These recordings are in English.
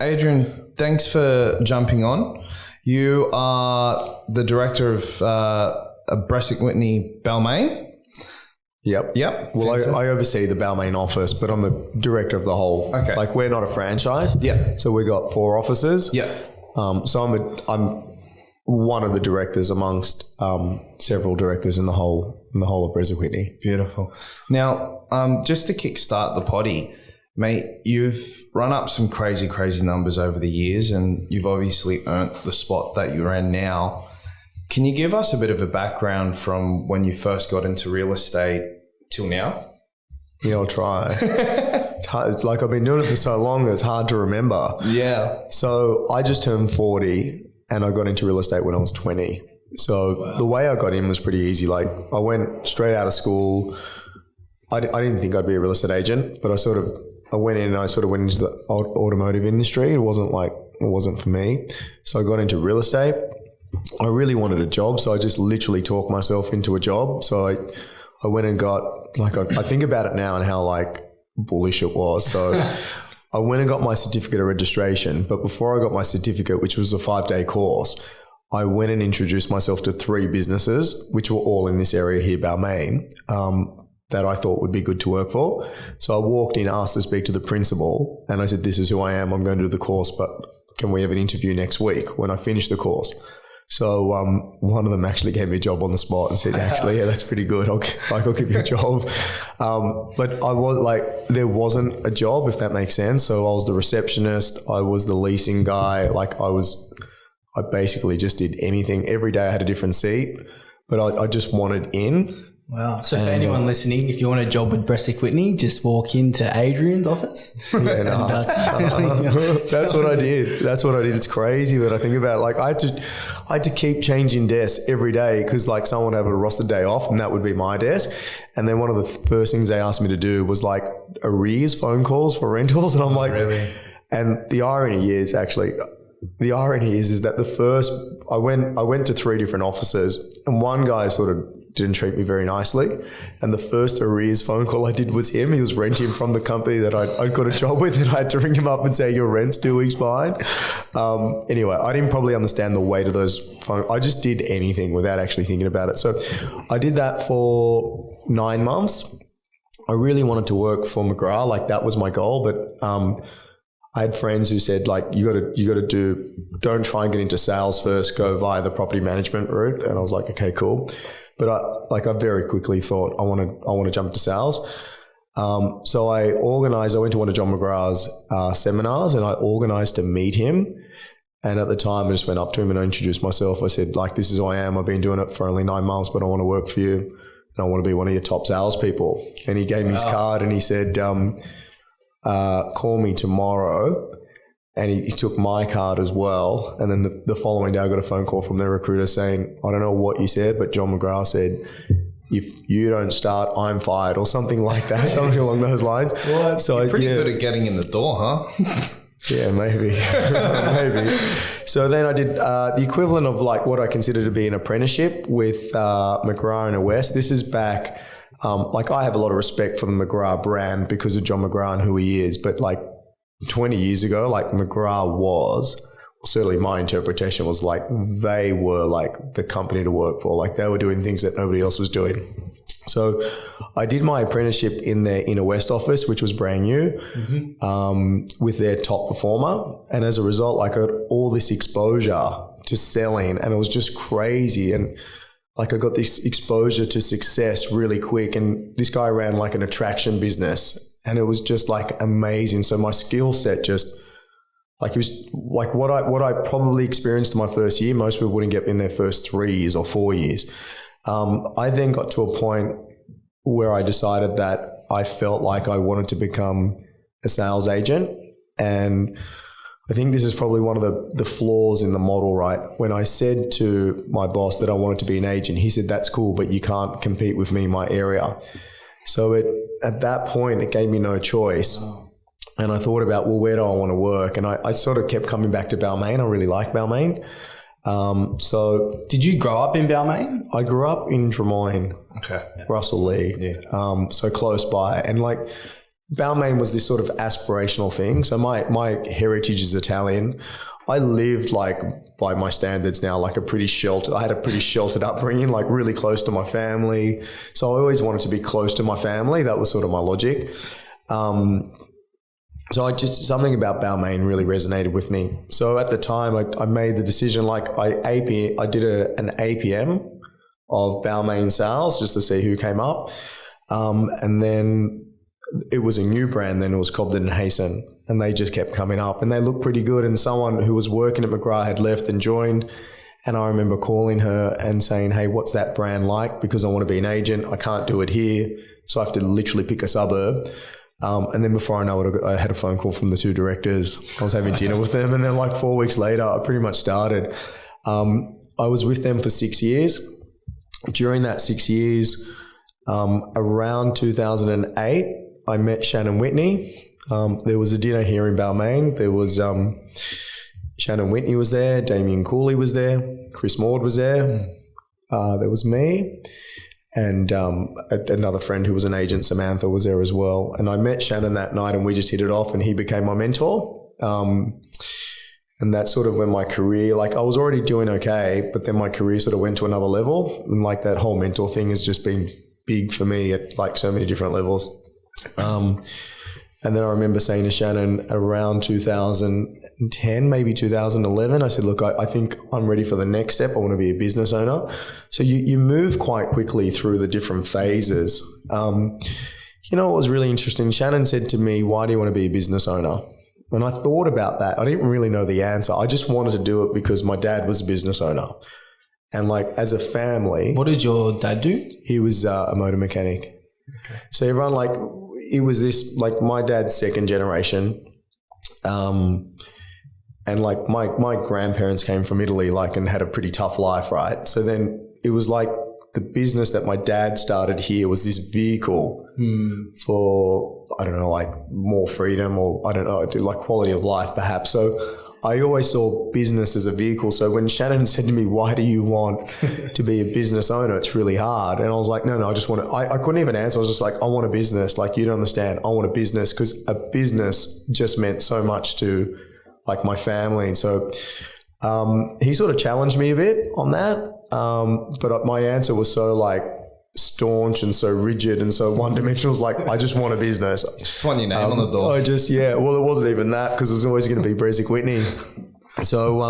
Adrian, thanks for jumping on. You are the director of Whitney Balmain. Yep. Well, I oversee the Balmain office, but I'm the director of the whole. Okay. Like, we're not a franchise. Yeah. So we got 4 offices. Yeah. So I'm one of the directors amongst several directors in the whole of Whitney. Beautiful. Now, just to kickstart the potty, mate, you've run up some crazy numbers over the years, and you've obviously earned the spot that you're in now. Can you give us a bit of a background from when you first got into real estate till now? Yeah, I'll try. It's hard. It's like I've been doing it for so long that it's hard to remember. Yeah. So I just turned 40 and I got into real estate when I was 20. So The way I got in was pretty easy. Like, I went straight out of school. I didn't think I'd be a real estate agent, but I went in and I sort of went into the automotive industry. It wasn't for me. So I got into real estate. I really wanted a job, so I just literally talked myself into a job. So I went and got, like, I think about it now and how, like, bullish it was. So I went and got my certificate of registration, but before I got my certificate, which was a 5-day course, I went and introduced myself to 3 businesses, which were all in this area here, Balmain, that I thought would be good to work for. So I walked in, asked to speak to the principal, and I said, "This is who I am. I'm going to do the course, but can we have an interview next week when I finish the course?" So one of them actually gave me a job on the spot and said, "Actually, yeah, that's pretty good. I'll give you a job." But I was like, there wasn't a job, if that makes sense. So I was the receptionist. I was the leasing guy. Like, I basically just did anything. Every day I had a different seat, but I just wanted in. Wow. So for anyone listening, if you want a job with Whitney, just walk into Adrian's office. Yeah, no, that's what I did. It's crazy that I think about it. Like, I had to keep changing desks every day because, like, someone would have a roster day off and that would be my desk. And then one of the first things they asked me to do was, like, arrears phone calls for rentals. And I'm like, really? And the irony is that I went to 3 different offices, and one guy sort of didn't treat me very nicely. And the first arrears phone call I did was him. He was renting from the company that I'd got a job with, and I had to ring him up and say, "Your rent's 2 weeks behind." Anyway, I didn't probably understand the weight of those phone. I just did anything without actually thinking about it. So I did that for 9 months. I really wanted to work for McGrath. Like, that was my goal. But I had friends who said, like, you got to don't try and get into sales first, go via the property management route. And I was like, okay, cool. But I very quickly thought I want to jump to sales. So I went to one of John McGrath's seminars, and I organized to meet him. And at the time I just went up to him and I introduced myself. I said, like, "This is who I am. I've been doing it for only 9 months, but I want to work for you and I want to be one of your top salespeople." And he gave me his card and he said, "Call me tomorrow." And he took my card as well. And then the following day I got a phone call from the recruiter saying, "I don't know what you said, but John McGrath said, if you don't start, I'm fired," or something like that, something along those lines. Well, so you're pretty good at getting in the door, huh? Yeah, maybe. Maybe. So then I did the equivalent of, like, what I consider to be an apprenticeship with McGrath and West. This is back, like, I have a lot of respect for the McGrath brand because of John McGrath and who he is, but, like, 20 years ago, like, McGrath was, certainly my interpretation was, like, they were, like, the company to work for. Like, they were doing things that nobody else was doing. So I did my apprenticeship in their Inner West office, which was brand new, with their top performer. And as a result, like, I got all this exposure to selling, and it was just crazy. And, like, I got this exposure to success really quick. And this guy ran, like, an attraction business, and it was just, like, amazing. So my skill set just, like, it was like what I probably experienced in my first year, most people wouldn't get in their first 3 years or 4 years. I then got to a point where I decided that I felt like I wanted to become a sales agent. And I think this is probably one of the flaws in the model, right? When I said to my boss that I wanted to be an agent, he said, "That's cool, but you can't compete with me in my area." So at that point, it gave me no choice. And I thought about, well, where do I want to work? And I sort of kept coming back to Balmain. I really like Balmain. So did you grow up in Balmain? I grew up in Drummoyne, Okay. Russell Lee. Yeah. So close by. And, like, Balmain was this sort of aspirational thing. So my heritage is Italian. I lived like, by my standards now, like I had a pretty sheltered upbringing, like really close to my family. So I always wanted to be close to my family. That was sort of my logic. So something about Balmain really resonated with me. So at the time I made the decision, like I did an APM of Balmain sales just to see who came up. And then it was a new brand then, it was Cobden and Hayson, and they just kept coming up and they looked pretty good. And someone who was working at McGrath had left and joined. And I remember calling her and saying, hey, what's that brand like? Because I want to be an agent. I can't do it here. So I have to literally pick a suburb. And then before I know it, I had a phone call from the two directors. I was having dinner with them. And then like 4 weeks later, I pretty much started. I was with them for 6 years. During that 6 years, around 2008, I met Shannon Whitney. There was a dinner here in Balmain. There was Shannon Whitney was there. Damien Cooley was there. Chris Maud was there. There was me. And another friend who was an agent, Samantha, was there as well. And I met Shannon that night and we just hit it off and he became my mentor. And that's sort of when my career, like I was already doing okay, but then my career sort of went to another level. And like that whole mentor thing has just been big for me at like so many different levels. And then I remember saying to Shannon around 2010, maybe 2011, I said, look, I think I'm ready for the next step. I want to be a business owner. So you move quite quickly through the different phases. You know what was really interesting? Shannon said to me, why do you want to be a business owner? And I thought about that. I didn't really know the answer. I just wanted to do it because my dad was a business owner. And like as a family. What did your dad do? He was a motor mechanic. Okay. So everyone like, it was this, like my dad's second generation. And like my grandparents came from Italy, like, and had a pretty tough life, right? So then it was like the business that my dad started here was this vehicle for, I don't know, like more freedom or I don't know, like quality of life perhaps. So I always saw business as a vehicle. So when Shannon said to me, why do you want to be a business owner? It's really hard. And I was like, no, I just want to, I couldn't even answer. I was just like, I want a business. Like, you don't understand. I want a business, because a business just meant so much to like my family. And so he sort of challenged me a bit on that. But my answer was so like staunch and so rigid and so one-dimensional. It was like, I just want a business. Just want your name on the door. Well, it wasn't even that, because it was always going to be Bresic Whitney. So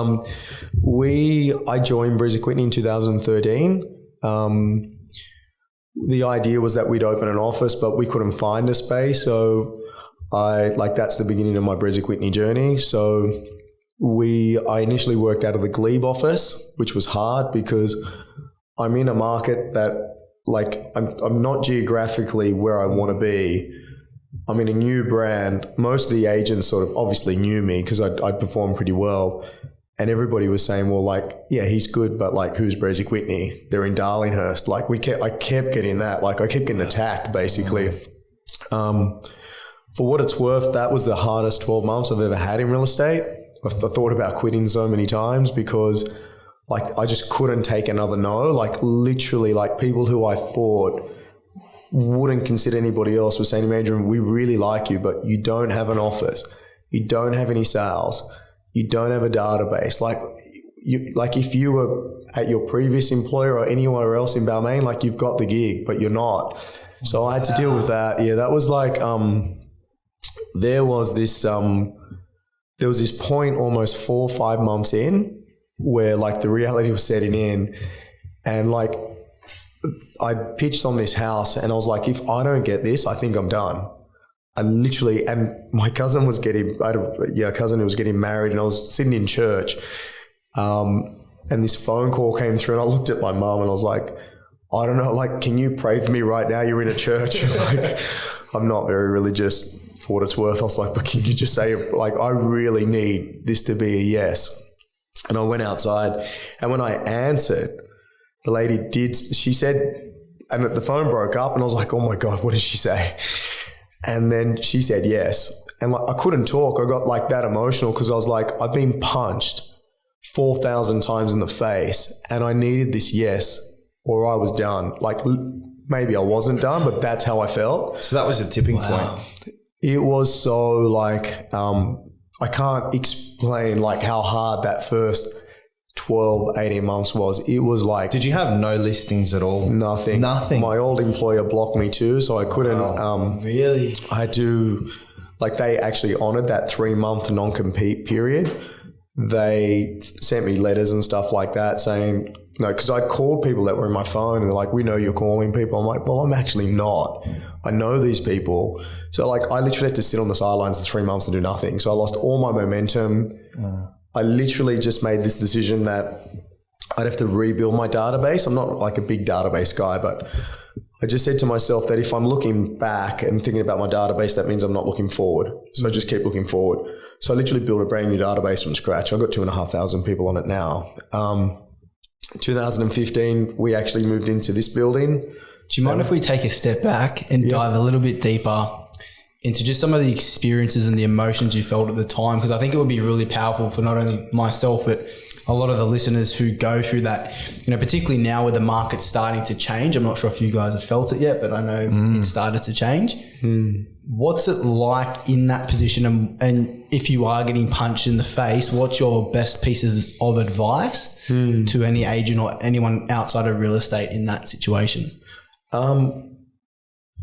I joined Bresic Whitney in 2013. The idea was that we'd open an office, but we couldn't find a space. So that's the beginning of my Bresic Whitney journey. So I initially worked out of the Glebe office, which was hard because I'm in a market that, like, I'm not geographically where I want to be. I'm in a new brand. Most of the agents sort of obviously knew me because I performed pretty well. And everybody was saying, well, like, yeah, he's good, but like, who's Bresic Whitney? They're in Darlinghurst. Like, I kept getting that. Like, I kept getting attacked, basically. For what it's worth, that was the hardest 12 months I've ever had in real estate. I thought about quitting so many times because like I just couldn't take another no. Like literally, like people who I thought wouldn't consider anybody else were saying to me, Adrian, we really like you, but you don't have an office. You don't have any sales. You don't have a database. Like if you were at your previous employer or anywhere else in Balmain, like you've got the gig, but you're not. So I had to deal with that. Yeah, that was like, there was this point almost 4 or 5 months in where like the reality was setting in, and like I pitched on this house and I was like, if I don't get this, I think I'm done. I literally, and my cousin was getting, I had a cousin who was getting married, and I was sitting in church, and this phone call came through, and I looked at my mum and I was like, I don't know, like, can you pray for me right now? You're in a church. Like, I'm not very religious for what it's worth. I was like, but can you just say, like, I really need this to be a yes. And I went outside, and when I answered, the lady she said, and the phone broke up, and I was like, oh my God, what did she say? And then she said yes. And like, I couldn't talk. I got like that emotional because I was like, I've been punched 4,000 times in the face, and I needed this yes, or I was done. Like maybe I wasn't done, but that's how I felt. So that was a tipping point. It was so like, I can't explain like how hard that first 12, 18 months was. It was like... Did you have no listings at all? Nothing. My old employer blocked me too, so I couldn't... Really? I had to... Like, they actually honoured that 3-month non-compete period. They sent me letters and stuff like that saying... No, because I called people that were in my phone and they're like, we know you're calling people. I'm like, well, I'm actually not. I know these people. So, like, I literally had to sit on the sidelines for 3 months and do nothing. So I lost all my momentum. I literally just made this decision that I'd have to rebuild my database. I'm not like a big database guy, but I just said to myself that if I'm looking back and thinking about my database, that means I'm not looking forward. So I just keep looking forward. So I literally built a brand new database from scratch. I've got 2,500 people on it now. 2015, we actually moved into this building. Do you mind if we take a step back and dive a little bit deeper into just some of the experiences and the emotions you felt at the time? Because I think it would be really powerful for not only myself, but a lot of the listeners who go through that, you know, particularly now with the market starting to change. I'm not sure if you guys have felt it yet, but I know it started to change. What's it like in that position? And if you are getting punched in the face, what's your best pieces of advice to any agent or anyone outside of real estate in that situation?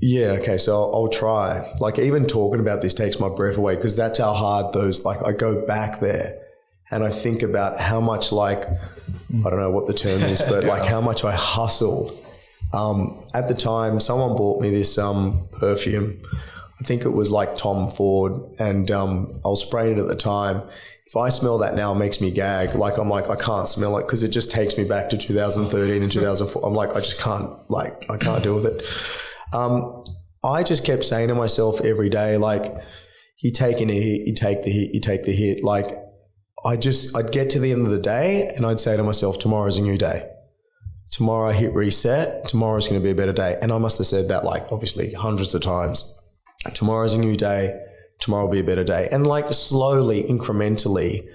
Yeah, okay, so I'll try. Like, even talking about this takes my breath away because that's how hard those, like, I go back there and I think about how much, like, I don't know what the term is, but like how much I hustled. At the time, someone bought me this perfume. I think it was like Tom Ford, and I was spraying it at the time. If I smell that now, it makes me gag. Like, I'm like, I can't smell it because it just takes me back to 2013 and 2004. I'm like, I just can't, like, I can't deal with it. I just kept saying to myself every day, like, you take a hit, you take the hit, you take the hit. Like, I'd get to the end of the day and I'd say to myself, tomorrow's a new day. Tomorrow I hit reset. Tomorrow's going to be a better day. And I must have said that, like, obviously hundreds of times. Tomorrow's a new day. Tomorrow will be a better day. And, like, slowly, incrementally,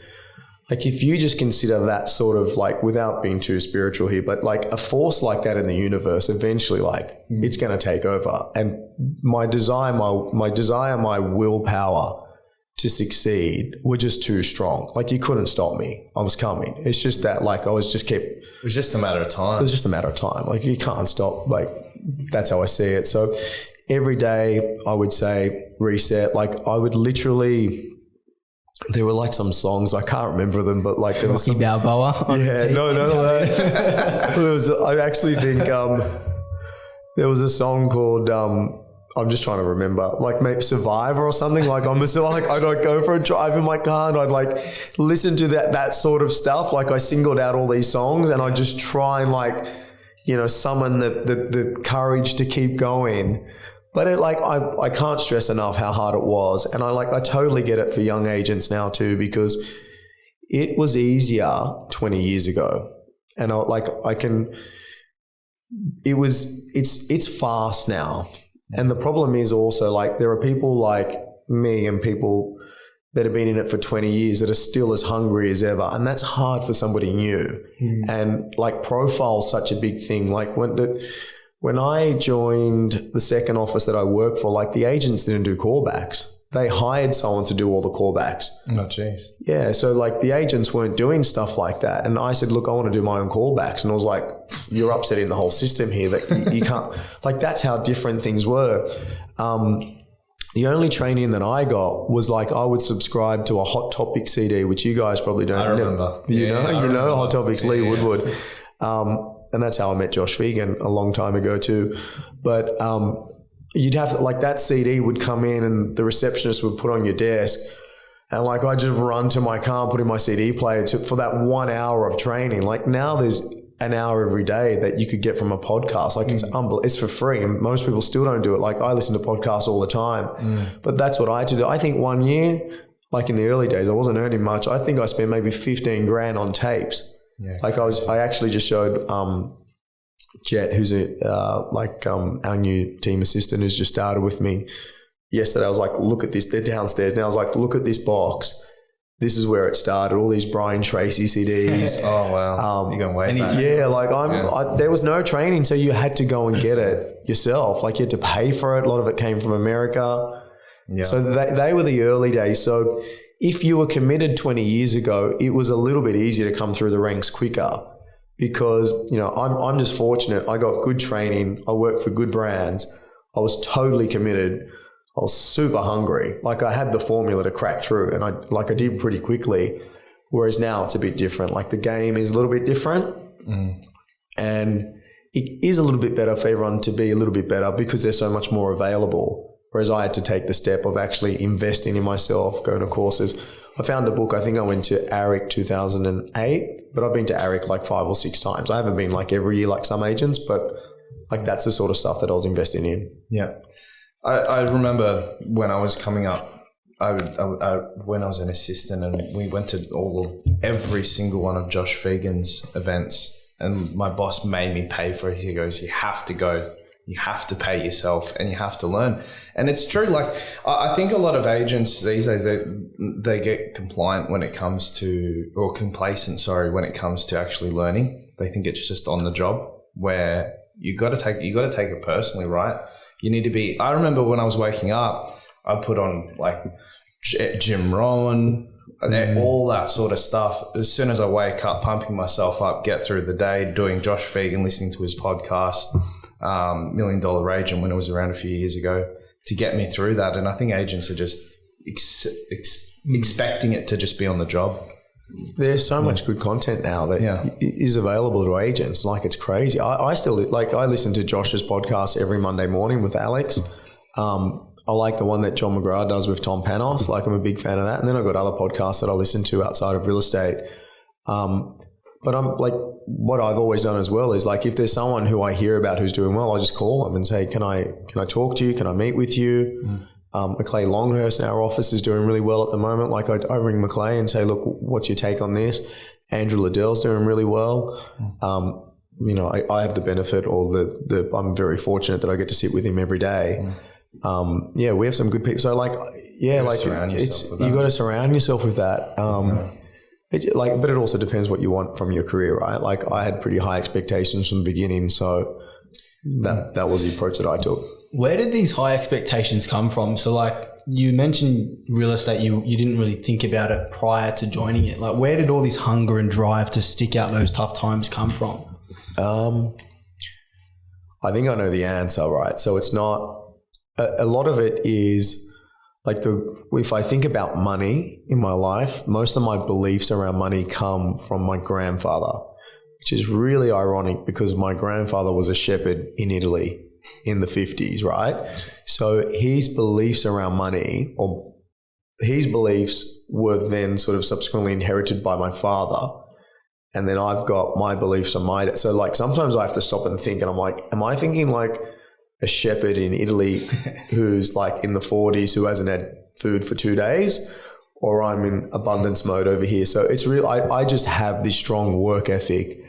like, if you just consider that sort of, like, without being too spiritual here, but like a force like that in the universe, eventually, like, it's going to take over. And my willpower to succeed were just too strong. Like, you couldn't stop me. I was coming. It's just that, like, it was just a matter of time. It was just a matter of time. Like, you can't stop. Like, that's how I see it. So every day I would say reset. Like, I would literally, there were like some songs, I can't remember them, but like there was some, Balboa. Yeah, no. I actually think there was a song called I'm just trying to remember, like maybe Survivor or something. Like, I'd go for a drive in my car and I'd like listen to that sort of stuff. Like, I singled out all these songs and I'd just try and, like, you know, summon the courage to keep going. But it, like, I can't stress enough how hard it was. And I totally get it for young agents now too, because it was easier 20 years ago. And it's fast now. And the problem is also, like, there are people like me and people that have been in it for 20 years that are still as hungry as ever. And that's hard for somebody new. And, like, profile's such a big thing. Like, when I joined the second office that I worked for, like, the agents didn't do callbacks. They hired someone to do all the callbacks. Oh, jeez. Yeah. So, like, the agents weren't doing stuff like that. And I said, look, I want to do my own callbacks. And I was like, you're upsetting the whole system here that you can't. Like, that's how different things were. The only training that I got was, like, I would subscribe to a Hot Topic CD, which you guys probably don't. I remember. You know, Hot Topics, Lee Woodward. And that's how I met Josh Vegan a long time ago too. But you'd have to, like, that CD would come in and the receptionist would put on your desk, and, like, I just run to my car and put in my CD player for that 1 hour of training. Like, now there's an hour every day that you could get from a podcast. Like, it's for free, and most people still don't do it. Like, I listen to podcasts all the time, but that's what I had to do. I think 1 year, like, in the early days, I wasn't earning much. I think I spent maybe 15 grand on tapes. Yeah, like, I actually just showed Jet, who's our new team assistant who's just started with me yesterday. I was like, look at this. They're downstairs now. I was like, look at this box. This is where it started. All these Brian Tracy CDs. Oh, wow. You're going way back. Yeah, like, there was no training, so you had to go and get it yourself. Like, you had to pay for it. A lot of it came from America. Yeah. So they were the early days. So if you were committed 20 years ago, it was a little bit easier to come through the ranks quicker because, you know, I'm just fortunate. I got good training. I worked for good brands. I was totally committed. I was super hungry. Like I had the formula to crack through and I did pretty quickly. Whereas now it's a bit different. Like the game is a little bit different and it is a little bit better for everyone to be a little bit better because there's so much more available. Whereas I had to take the step of actually investing in myself, going to courses. I found a book, I think I went to ARIC 2008, but I've been to ARIC like 5 or 6 times. I haven't been like every year like some agents, but like that's the sort of stuff that I was investing in. Yeah. I remember when I was coming up, when I was an assistant and we went to every single one of Josh Fegan's events and my boss made me pay for it. He goes, you have to go. You have to pay yourself and you have to learn. And it's true. Like, I think a lot of agents these days, they get compliant when it comes to, or complacent, sorry, when it comes to actually learning. They think it's just on the job where you got to take it personally, right? You need to be, I remember when I was waking up, I put on like Jim Rohn, all that sort of stuff. As soon as I wake up, pumping myself up, get through the day, doing Josh Fegan, listening to his podcast, $1 Million Agent when it was around a few years ago to get me through that. And I think agents are just expecting it to just be on the job. There's so much good content now that is available to agents. Like it's crazy. I still like, I listen to Josh's podcast every Monday morning with Alex. I like the one that John McGrath does with Tom Panos. Like I'm a big fan of that. And then I've got other podcasts that I listen to outside of real estate. But I'm like, what I've always done as well is like, if there's someone who I hear about who's doing well, I just call them and say, can I talk to you? Can I meet with you? Maclay Longhurst in our office is doing really well at the moment. Like I ring Maclay and say, look, what's your take on this? Andrew Liddell's doing really well. You know, I have the benefit or I'm very fortunate that I get to sit with him every day. We have some good people. So like, you got to surround yourself with that. But it also depends what you want from your career, right? Like I had pretty high expectations from the beginning, so that was the approach that I took. Where did these high expectations come from? So like you mentioned real estate, you didn't really think about it prior to joining it. Like where did all this hunger and drive to stick out those tough times come from? I think I know the answer, right? So it's not, a lot of it is like if I think about money in my life, most of my beliefs around money come from my grandfather, which is really ironic because my grandfather was a shepherd in Italy in the 50s, right? So his beliefs around money or his beliefs were then sort of subsequently inherited by my father. And then I've got my beliefs on my dad. So like sometimes I have to stop and think and I'm like, am I thinking like a shepherd in Italy who's like in the 40s who hasn't had food for 2 days, or I'm in abundance mode over here? So it's real. I just have this strong work ethic.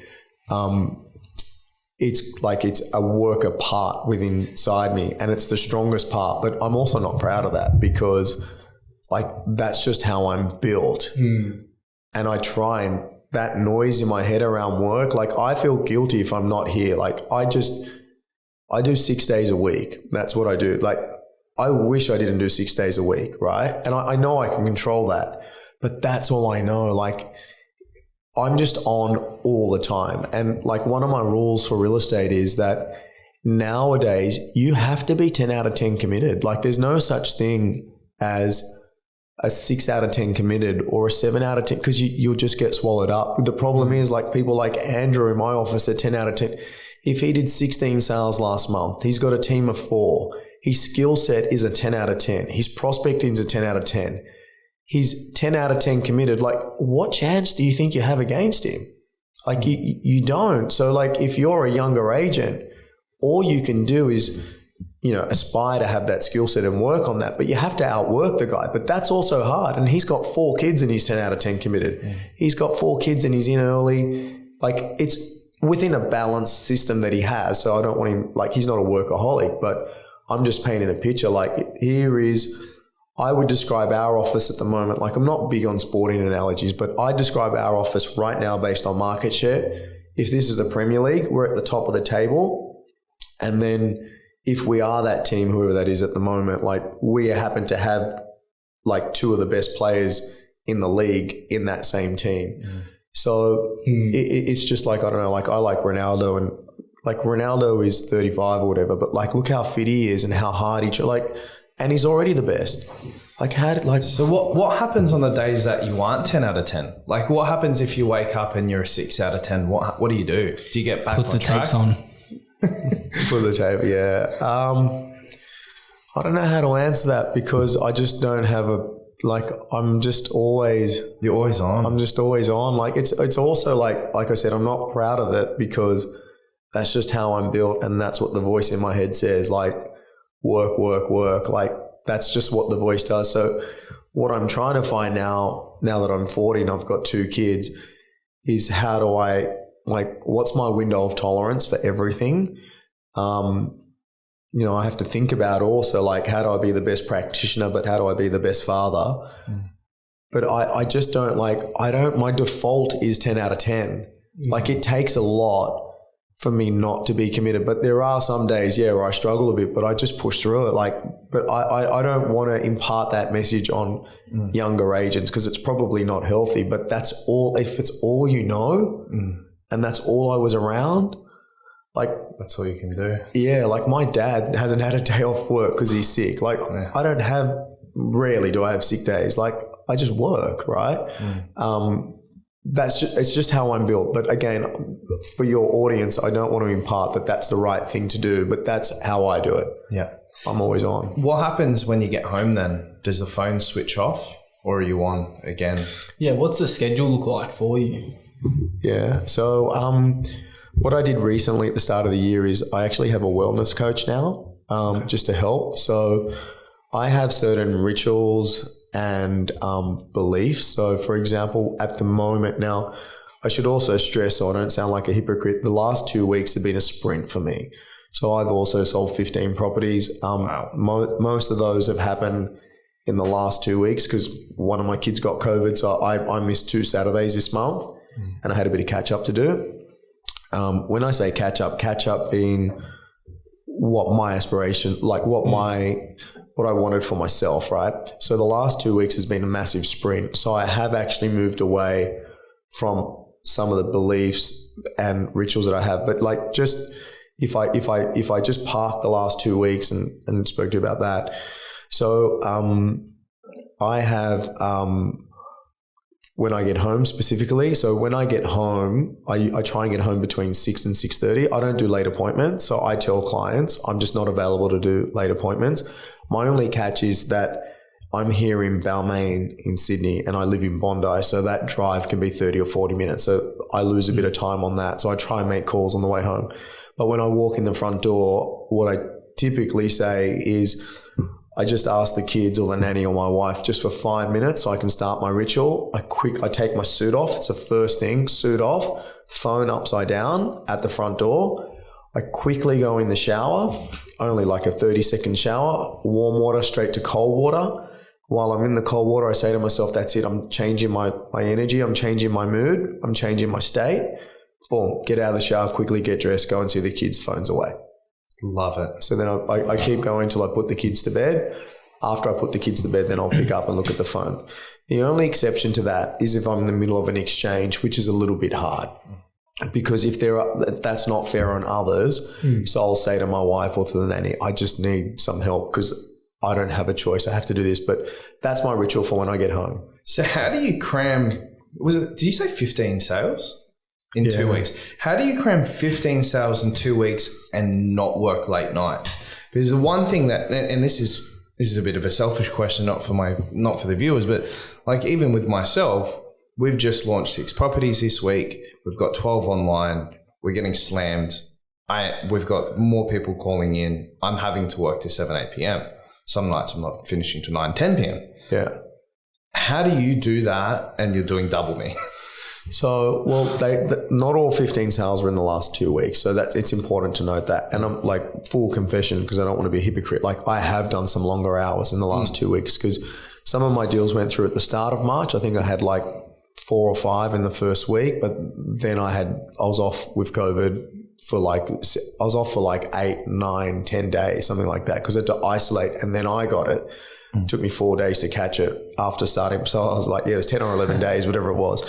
It's like it's a worker part within inside me and it's the strongest part, but I'm also not proud of that because like that's just how I'm built. And I try and that noise in my head around work, like I feel guilty if I'm not here. Like I do 6 days a week. That's what I do. Like, I wish I didn't do 6 days a week, right? And I know I can control that, but that's all I know. Like, I'm just on all the time. And like one of my rules for real estate is that nowadays you have to be 10 out of 10 committed. Like, there's no such thing as a 6 out of 10 committed or a 7 out of 10 because you'll just get swallowed up. The problem is like people like Andrew in my office are 10 out of 10. If he did 16 sales last month, he's got a team of 4. His skill set is a 10 out of 10. His prospecting is a 10 out of 10. He's 10 out of 10 committed. Like, what chance do you think you have against him? Like, you don't. So, like, if you're a younger agent, all you can do is, you know, aspire to have that skill set and work on that. But you have to outwork the guy. But that's also hard. And he's got 4 kids and he's 10 out of 10 committed. Yeah. He's got 4 kids and he's in early. Like, it's within a balanced system that he has. So I don't want him, like, he's not a workaholic, but I'm just painting a picture. Like, I would describe our office at the moment, like, I'm not big on sporting analogies, but I describe our office right now based on market share. If this is the Premier League, we're at the top of the table. And then if we are that team, whoever that is at the moment, like we happen to have like two of the best players in the league in that same team. So it's just like, I don't know, like I like Ronaldo, and like Ronaldo is 35 or whatever, but like look how fit he is and how hard and he's already the best. So what happens on the days that you aren't 10 out of 10? Like what happens if you wake up and you're a 6 out of 10? What do you do? Do you get back Puts on the track? tapes on. For the tape, yeah. I don't know how to answer that because I just don't have I'm just always... You're always on. I'm just always on. Like it's also like I said, I'm not proud of it because that's just how I'm built, and that's what the voice in my head says, like work, work, work. Like that's just what the voice does. So what I'm trying to find now that I'm 40 and I've got 2 kids, is how do I, like, what's my window of tolerance for everything? I have to think about also, like, how do I be the best practitioner, but how do I be the best father? But I just don't my default is 10 out of 10. Like it takes a lot for me not to be committed, but there are some days, where I struggle a bit, but I just push through it. But I don't want to impart that message on younger agents because it's probably not healthy, but that's all, if it's all you know, and that's all I was around, like, that's all you can do. Yeah. Like my dad hasn't had a day off work because he's sick. Like rarely do I have sick days. Like I just work, right? It's just how I'm built. But again, for your audience, I don't want to impart that that's the right thing to do, but that's how I do it. Yeah. I'm always on. What happens when you get home then? Does the phone switch off or are you on again? Yeah. What's the schedule look like for you? Yeah. So, what I did recently at the start of the year is I actually have a wellness coach now, just to help. So I have certain rituals and beliefs. So for example, at the moment now, I should also stress, so I don't sound like a hypocrite, the last 2 weeks have been a sprint for me. So I've also sold 15 properties. Wow. Most of those have happened in the last 2 weeks because one of my kids got COVID. So I missed 2 Saturdays this month and I had a bit of catch up to do. When I say catch up being what my aspiration, like what I wanted for myself, right? So the last 2 weeks has been a massive sprint. So I have actually moved away from some of the beliefs and rituals that I have. But like just if I just park the last 2 weeks and spoke to you about that. So I have when I get home specifically. So when I get home, I try and get home between 6 and 6:30. I don't do late appointments. So I tell clients I'm just not available to do late appointments. My only catch is that I'm here in Balmain in Sydney and I live in Bondi. So that drive can be 30 or 40 minutes. So I lose a bit of time on that. So I try and make calls on the way home. But when I walk in the front door, what I typically say is I just ask the kids or the nanny or my wife just for 5 minutes so I can start my ritual. I take my suit off. It's the first thing, suit off, phone upside down at the front door. I quickly go in the shower, only like a 30-second shower, warm water straight to cold water. While I'm in the cold water, I say to myself, that's it. I'm changing my energy. I'm changing my mood. I'm changing my state. Boom, get out of the shower, quickly get dressed, go and see the kids, phones away. Love it. So then I keep going till I put the kids to bed. After I put the kids to bed, then I'll pick up and look at the phone. The only exception to that is if I'm in the middle of an exchange, which is a little bit hard. Because if that's not fair on others. So I'll say to my wife or to the nanny, I just need some help because I don't have a choice. I have to do this. But that's my ritual for when I get home. So how do you cram, did you say 15 sales in 2 weeks? How do you cram 15 sales in 2 weeks and not work late nights? Because the one thing that, and this is a bit of a selfish question, not for the viewers, but like even with myself, we've just launched 6 properties this week. We've got 12 online. We're getting slammed. We've got more people calling in. I'm having to work to 7, 8 p.m. Some nights I'm not finishing to 9, 10 p.m. Yeah. How do you do that and you're doing double me? So, well, not all 15 sales were in the last 2 weeks. So it's important to note that. And I'm like full confession because I don't want to be a hypocrite. Like I have done some longer hours in the last 2 weeks because some of my deals went through at the start of March. I think I had like 4 or 5 in the first week, but then I was off with COVID for like, I was off for like 8, 9, 10 days, something like that, because I had to isolate, and then I got it. It took me 4 days to catch it after starting. So I was like, yeah, it was 10 or 11 days, whatever it was.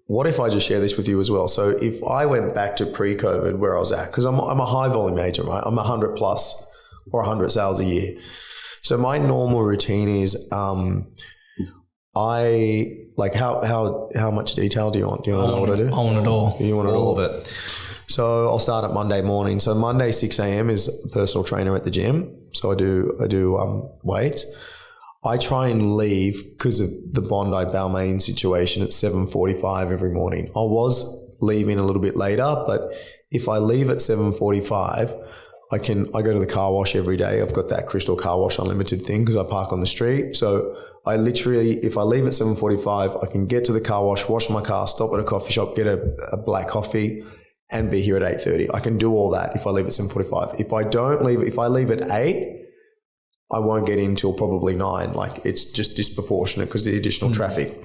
What if I just share this with you as well? So if I went back to pre-COVID where I was at, because I'm a high volume agent, right? I'm 100 plus or 100 sales a year. So my normal routine is, how much detail do you want? Do you want to know what I do? I want it all. You want it all of it. So I'll start at Monday morning. So Monday 6 a.m. is a personal trainer at the gym. So I do weights. I try and leave because of the Bondi Balmain situation at 7:45 every morning. I was leaving a little bit later, but if I leave at 7:45, I go to the car wash every day. I've got that Crystal Car Wash Unlimited thing because I park on the street. So I literally, if I leave at 7:45, I can get to the car wash my car, stop at a coffee shop, get a black coffee, and be here at 8:30. I can do all that if I leave at 7:45. If I leave at 8, I won't get in till probably 9. Like, it's just disproportionate because of the additional traffic.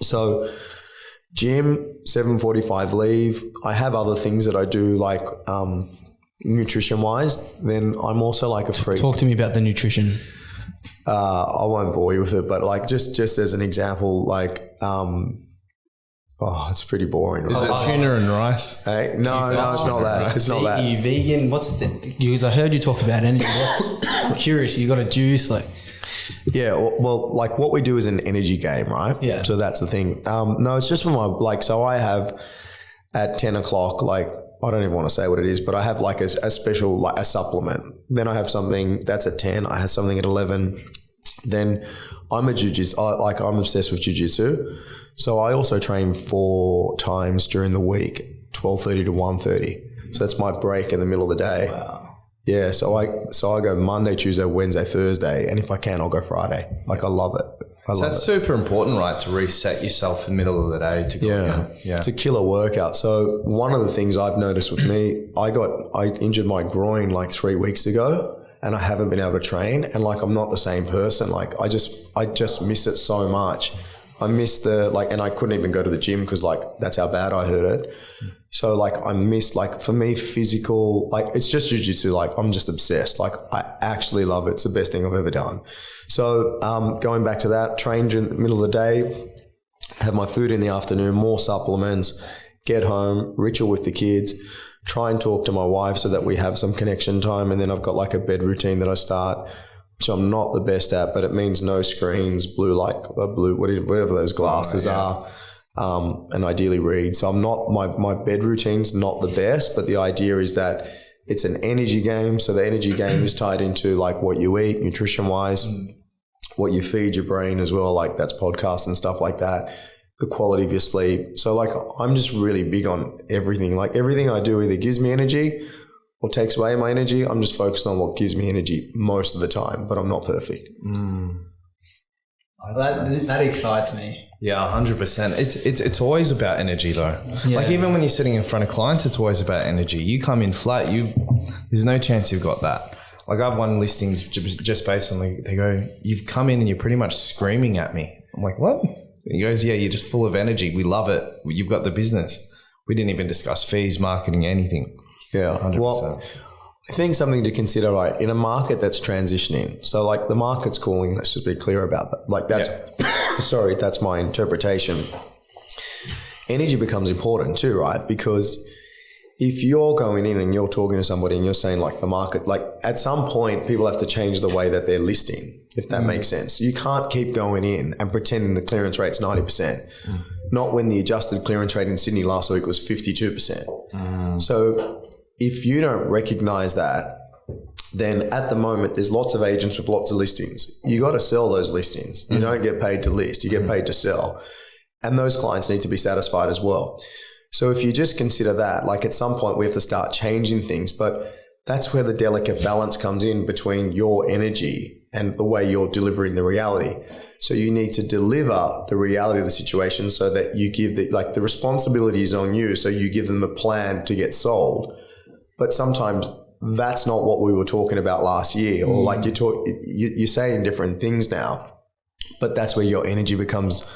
So gym, 7:45 leave. I have other things that I do, like nutrition wise. Then I'm also like a freak. Talk to me about the nutrition. I won't bore you with it, but like just as an example, like it's pretty boring. Right? Is it tuna and rice? Hey, no, it's not that. It's not that. Are you vegan? Because I heard you talk about energy. I'm curious. You got a juice, like? Yeah, well, like what we do is an energy game, right? Yeah. So that's the thing. No, it's just for my, so I have at 10 o'clock, like, I don't even want to say what it is, but I have like a special, like a supplement. Then I have something that's at 10. I have something at 11. Then I'm I'm obsessed with jiu-jitsu. So I also train 4 times during the week, 12:30 to 1:30. So that's my break in the middle of the day. Wow. Yeah. So I go Monday, Tuesday, Wednesday, Thursday. And if I can, I'll go Friday. Like, I love it. That's super important, right? To reset yourself in the middle of the day to go again. Yeah. It's a killer workout. So one of the things I've noticed with me, I injured my groin like 3 weeks ago, and I haven't been able to train. And like, I'm not the same person. Like, I just miss it so much. I miss and I couldn't even go to the gym because like, that's how bad I hurt it. So like, I miss, like, for me, physical, like, it's just jiu-jitsu. Like, I'm just obsessed. Like, I actually love it. It's the best thing I've ever done. So going back to that, train in the middle of the day, have my food in the afternoon, more supplements, get home, ritual with the kids, try and talk to my wife so that we have some connection time. And then I've got like a bed routine that I start, which I'm not the best at, but it means no screens, whatever those glasses are, and ideally read. So I'm not, my bed routine's not the best, but the idea is that it's an energy game. So the energy game is tied into like what you eat, nutrition wise, what you feed your brain as well. Like, that's podcasts and stuff like that, the quality of your sleep. So like, I'm just really big on everything. Like, everything I do either gives me energy or takes away my energy. I'm just focused on what gives me energy most of the time, but I'm not perfect. That excites me. Yeah, 100%. It's always about energy though. Yeah. Like, even when you're sitting in front of clients, it's always about energy. You come in flat, there's no chance you've got that. Like, I've won listings just based on, like, they go, you've come in and you're pretty much screaming at me. I'm like, what? He goes, yeah, you're just full of energy. We love it. You've got the business. We didn't even discuss fees, marketing, anything. Yeah, 100%. Well, I think something to consider, right, in a market that's transitioning. So like, the market's cooling. Let's just be clear about that. Like, that's, sorry, that's my interpretation. Energy becomes important too, right? Because if you're going in and you're talking to somebody and you're saying like the market, like at some point people have to change the way that they're listing, if that makes sense. You can't keep going in and pretending the clearance rate's 90%. Not when the adjusted clearance rate in Sydney last week was 52%. So if you don't recognize that, then at the moment there's lots of agents with lots of listings. You got to sell those listings. You don't get paid to list, you get paid to sell. And those clients need to be satisfied as well. So if you just consider that, like at some point we have to start changing things, but that's where the delicate balance comes in between your energy and the way you're delivering the reality. So you need to deliver the reality of the situation so that you give the responsibility is on you. So you give them a plan to get sold. But sometimes that's not what we were talking about last year, or like you're saying different things now, but that's where your energy becomes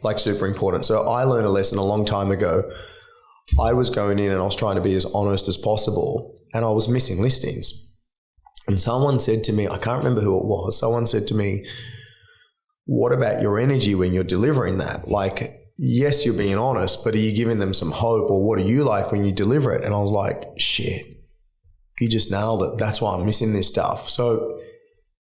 like super important. So I learned a lesson a long time ago. I was going in and I was trying to be as honest as possible, and I was missing listings. And someone said to me, I can't remember who it was, someone said to me, what about your energy when you're delivering that? Like, yes, you're being honest, but are you giving them some hope, or what are you like when you deliver it? And I was like, shit, you just nailed it. That's why I'm missing this stuff. So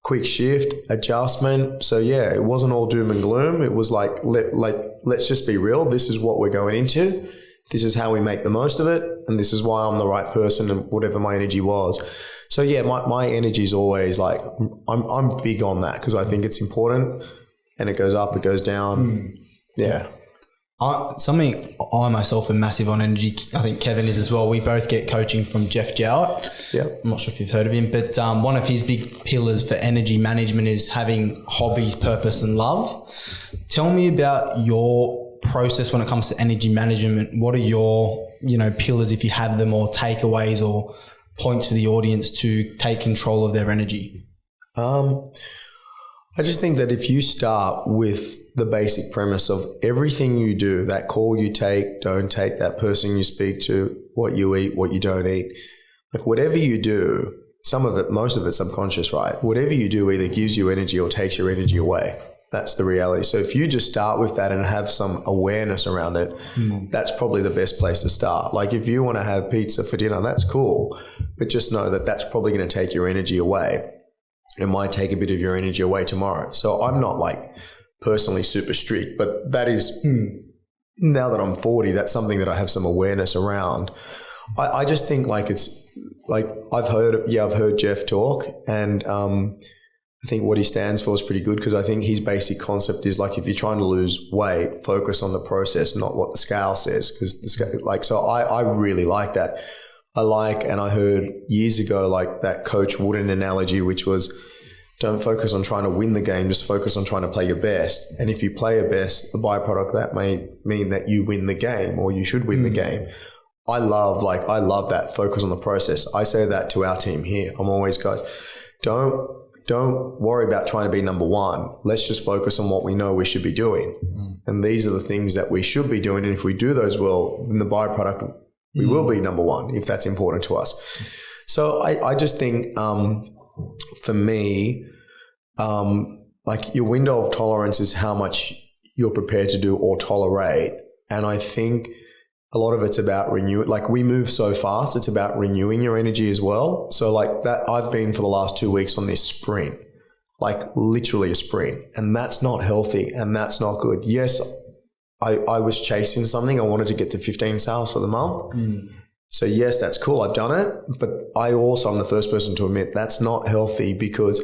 quick shift, adjustment. So yeah, it wasn't all doom and gloom. It was like, let's just be real. This is what we're going into. This is how we make the most of it. And this is why I'm the right person, and whatever my energy was. So yeah, my energy is always like, I'm big on that because I think it's important, and it goes up, it goes down. Yeah. Something I myself am massive on energy. I think Kevin is as well. We both get coaching from Jeff Jowett. Yeah. I'm not sure if you've heard of him, but one of his big pillars for energy management is having hobbies, purpose, and love. Tell me about your process when it comes to energy management. What are your, pillars, if you have them, or takeaways or points for the audience to take control of their energy? I just think that if you start with the basic premise of everything you do, that call you take, don't take, that person you speak to, what you eat, what you don't eat, like whatever you do, most of it's subconscious, right? Whatever you do either gives you energy or takes your energy away. That's the reality. So if you just start with that and have some awareness around it, that's probably the best place to start. Like if you want to have pizza for dinner, that's cool, but just know that that's probably going to take your energy away. It might take a bit of your energy away tomorrow. So I'm not like personally super strict, but that is, now that I'm 40, that's something that I have some awareness around. I just think like it's like I've heard Jeff talk, and I think what he stands for is pretty good, because I think his basic concept is like, if you're trying to lose weight, focus on the process, not what the scale says. Because so I really like that. And I heard years ago, like that Coach Wooden analogy, which was, don't focus on trying to win the game, just focus on trying to play your best. And if you play your best, the byproduct of that may mean that you win the game, or you should win the game. I love that, focus on the process. I say that to our team here. I'm always, guys, don't worry about trying to be number one. Let's just focus on what we know we should be doing. And these are the things that we should be doing. And if we do those well, then the byproduct, we will be number one, if that's important to us. So I just think, for me, like your window of tolerance is how much you're prepared to do or tolerate. And I think a lot of it's about renewing. Like we move so fast, it's about renewing your energy as well. So like that, I've been for the last 2 weeks on this sprint, like literally a sprint, and that's not healthy and that's not good. Yes, I was chasing something. I wanted to get to 15 sales for the month. So yes, that's cool. I've done it. But I'm the first person to admit that's not healthy, because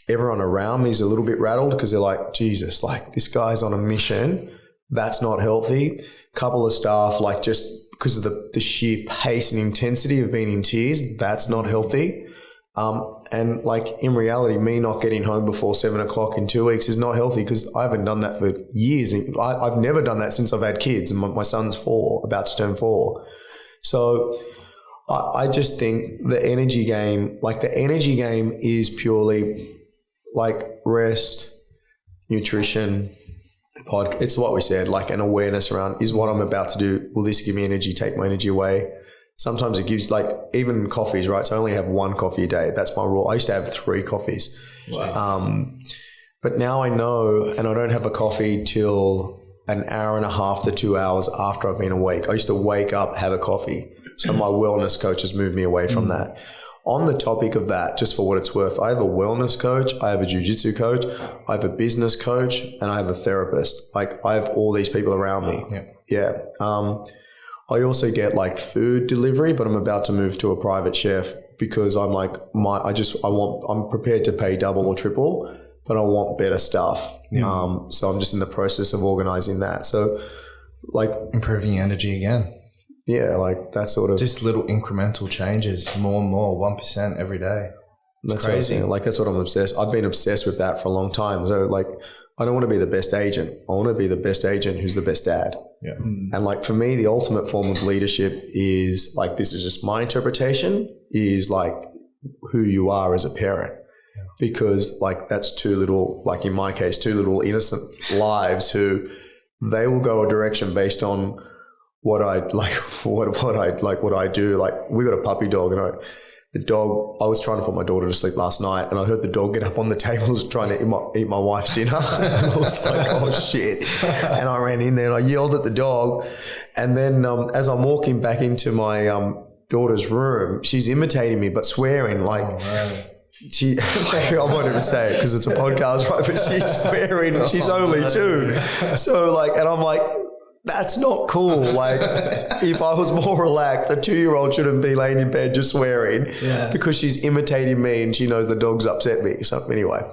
everyone around me is a little bit rattled because they're like, Jesus, like this guy's on a mission. That's not healthy. Couple of staff, like just because of the sheer pace and intensity of being in tears, that's not healthy. And like in reality, me not getting home before 7 o'clock in 2 weeks is not healthy, because I haven't done that for years. I've never done that since I've had kids, and my son's 4, about to turn 4. So I just think the energy game is purely like rest, nutrition, it's what we said, like an awareness around, is what I'm about to do, will this give me energy, take my energy away? Sometimes it gives, like even coffees, right? So I only have 1 coffee a day. That's my rule. I used to have 3 coffees. Wow. But now I know, and I don't have a coffee till an hour and a half to 2 hours after I've been awake. I used to wake up, have a coffee. So my wellness coach has moved me away from that. On the topic of that, just for what it's worth, I have a wellness coach, I have a jiu-jitsu coach, I have a business coach, and I have a therapist. Like I have all these people around me. Yeah. I also get like food delivery, but I'm about to move to a private chef, because I'm like, I'm prepared to pay double or triple, but I want better stuff. So I'm just in the process of organizing that. So like improving energy again. Yeah, like that sort of just little incremental changes, more and more, 1% every day. That's crazy. Like that's what I'm obsessed. I've been obsessed with that for a long time. So like, I don't want to be the best agent. I want to be the best agent who's the best dad. Yeah. And like for me, the ultimate form of leadership is like, this is just my interpretation, is like who you are as a parent. Because like that's 2 little, like in my case, 2 little innocent lives who they will go a direction based on what I like, what I do. Like we got a puppy dog, and I was trying to put my daughter to sleep last night, and I heard the dog get up on the tables trying to eat my wife's dinner. And I was like, oh shit. And I ran in there and I yelled at the dog. And then as I'm walking back into my daughter's room, she's imitating me but swearing like, I won't even say it because it's a podcast, right? But she's swearing. She's only 2. So like, and I'm like, that's not cool. Like if I was more relaxed, a 2-year-old shouldn't be laying in bed just swearing because she's imitating me and she knows the dog's upset me. So anyway,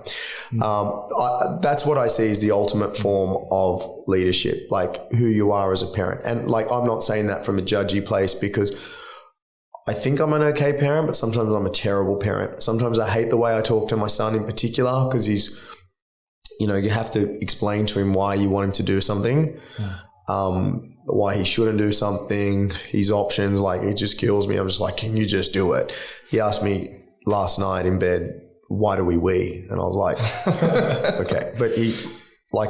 that's what I see as the ultimate form of leadership, like who you are as a parent. And like, I'm not saying that from a judgy place because I think I'm an okay parent, but sometimes I'm a terrible parent. Sometimes I hate the way I talk to my son in particular because he's, you know, you have to explain to him why you want him to do something. Why he shouldn't do something, his options, like it just kills me. I'm just like, can you just do it? He asked me last night in bed, why do we wee? And I was like, okay. But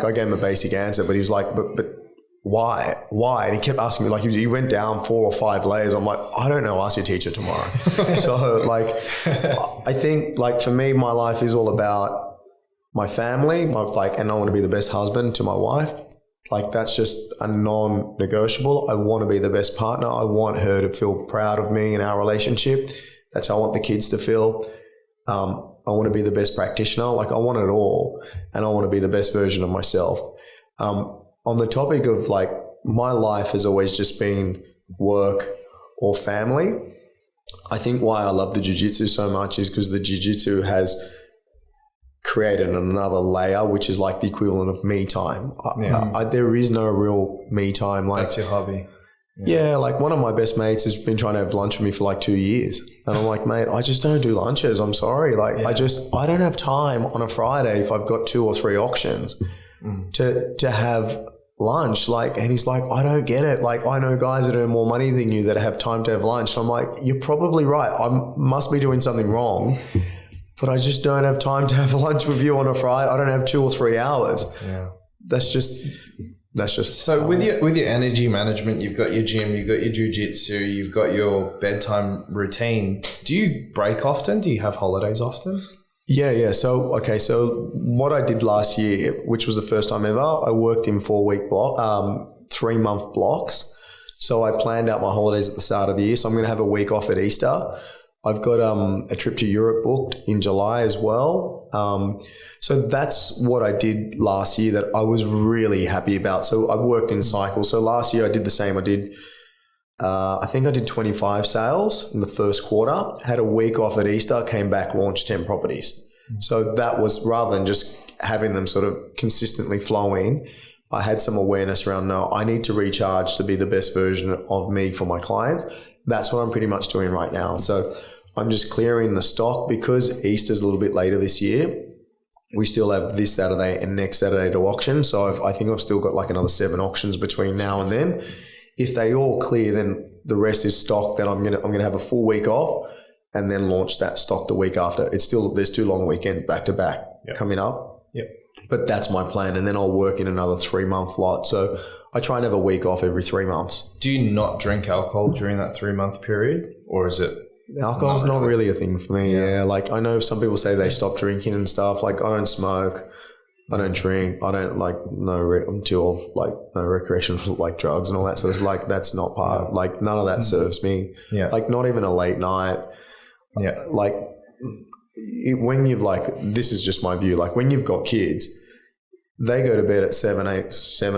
I gave him a basic answer, but he was like, but why? And he kept asking me, like he went down 4 or 5 layers. I'm like, I don't know, ask your teacher tomorrow. So like, I think like for me, my life is all about my family, and I want to be the best husband to my wife. Like that's just a non-negotiable. I want to be the best partner. I want her to feel proud of me in our relationship. That's how I want the kids to feel. I want to be the best practitioner. Like I want it all. And I want to be the best version of myself. On the topic of like my life has always just been work or family. I think why I love the jiu-jitsu so much is because the jiu-jitsu has created another layer, which is like the equivalent of me time. There is no real me time. Like that's your hobby. Yeah, like one of my best mates has been trying to have lunch with me for like 2 years. And I'm like, mate, I just don't do lunches. I'm sorry. Like I don't have time on a Friday if I've got 2 or 3 auctions to have lunch. Like, and he's like, I don't get it. Like I know guys that earn more money than you that have time to have lunch. And I'm like, you're probably right. I must be doing something wrong. But I just don't have time to have lunch with you on a Friday. I don't have 2 or 3 hours. Yeah. That's just. So with your energy management, you've got your gym, you've got your jiu-jitsu, you've got your bedtime routine. Do you break often? Do you have holidays often? Yeah. So what I did last year, which was the first time ever, I worked in 4-week 3-month blocks. So I planned out my holidays at the start of the year. So I'm going to have a week off at Easter. I've got a trip to Europe booked in July as well. So that's what I did last year that I was really happy about. So I've worked in cycles. So last year I did the same. I think I did 25 sales in the first quarter, had a week off at Easter, came back, launched 10 properties. So that was, rather than just having them sort of consistently flowing, I had some awareness around, no, I need to recharge to be the best version of me for my clients. That's what I'm pretty much doing right now. So I'm just clearing the stock because Easter's a little bit later this year. We still have this Saturday and next Saturday to auction. So I think I've still got like another 7 auctions between now and then. If they all clear, then the rest is stock that I'm gonna have a full week off and then launch that stock the week after. There's 2 long weekends back to back coming up. Yep. But that's my plan. And then I'll work in another 3-month lot. So I try and have a week off every 3 months. Do you not drink alcohol during that 3-month period, or is it? Alcohol's not really a thing for me. Yeah. Like I know some people say they stop drinking and stuff. Like I don't smoke, I don't drink, I don't like no recreational like drugs and all that sort of like that's not part. Like none of that serves me. Yeah. Like not even a late night. Yeah. Like when you've this is just my view. Like when you've got kids, they go to bed at 7